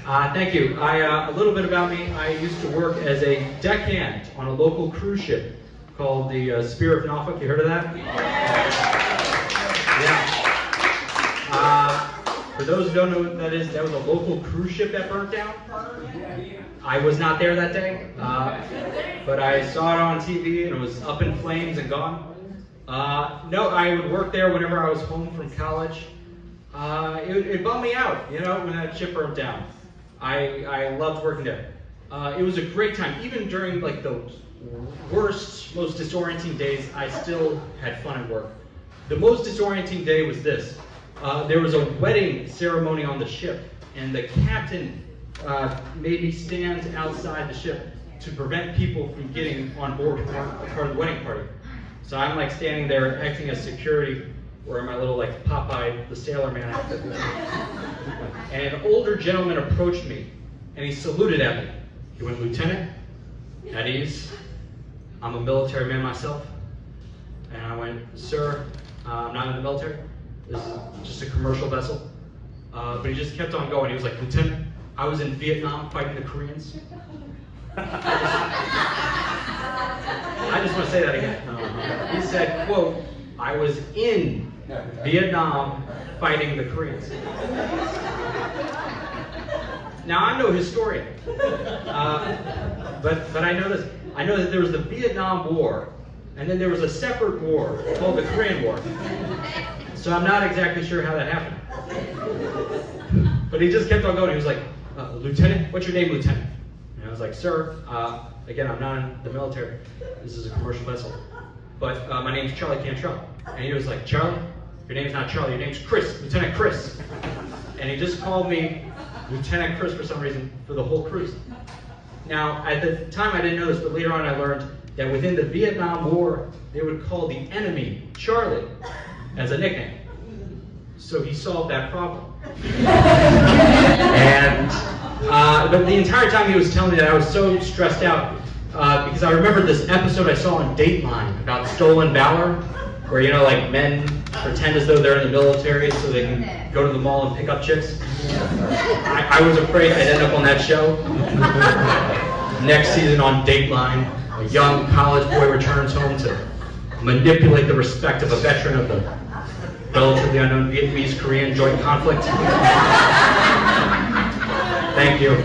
Thank you. A little bit about me. I used to work as a deckhand on a local cruise ship called the Spirit of Norfolk. You heard of that? Yeah. For those who don't know what that is, that was a local cruise ship that burnt down. I was not there that day, but I saw it on TV and it was up in flames and gone. No, I would work there whenever I was home from college. It bummed me out, you know, when that ship burnt down. I loved working there. It was a great time. Even during like the worst, most disorienting days, I still had fun at work. The most disorienting day was this. There was a wedding ceremony on the ship, and the captain made me stand outside the ship to prevent people from getting on board part of the wedding party. So I'm like standing there acting as security, wearing my little like Popeye the Sailor Man outfit. And an older gentleman approached me, and he saluted at me. He went, "Lieutenant, at ease. I'm a military man myself." And I went, "Sir, I'm not in the military. This is just a commercial vessel." But he just kept on going. He was like, "Lieutenant, I was in Vietnam fighting the Koreans." I just want to say that again. He said, quote, "I was in Vietnam fighting the Koreans." Now, I'm no historian, but I know this. I know that there was the Vietnam War, and then there was a separate war called the Korean War. So I'm not exactly sure how that happened. But he just kept on going. He was like, "Lieutenant, what's your name, Lieutenant?" And I was like, "Sir, again, I'm not in the military. This is a commercial vessel. But my name's Charlie Cantrell." And he was like, "Charlie? Your name's not Charlie, your name's Chris, Lieutenant Chris." And he just called me Lieutenant Chris for some reason for the whole cruise. Now, at the time I didn't know this, but later on I learned that within the Vietnam War, they would call the enemy Charlie as a nickname. So he solved that problem. And but the entire time he was telling me that, I was so stressed out because I remembered this episode I saw on Dateline about stolen valor, where, you know, like men pretend as though they're in the military so they can go to the mall and pick up chicks. I was afraid I'd end up on that show. Next season on Dateline, a young college boy returns home to manipulate the respect of a veteran of the relatively unknown Vietnamese-Korean joint conflict. Thank you.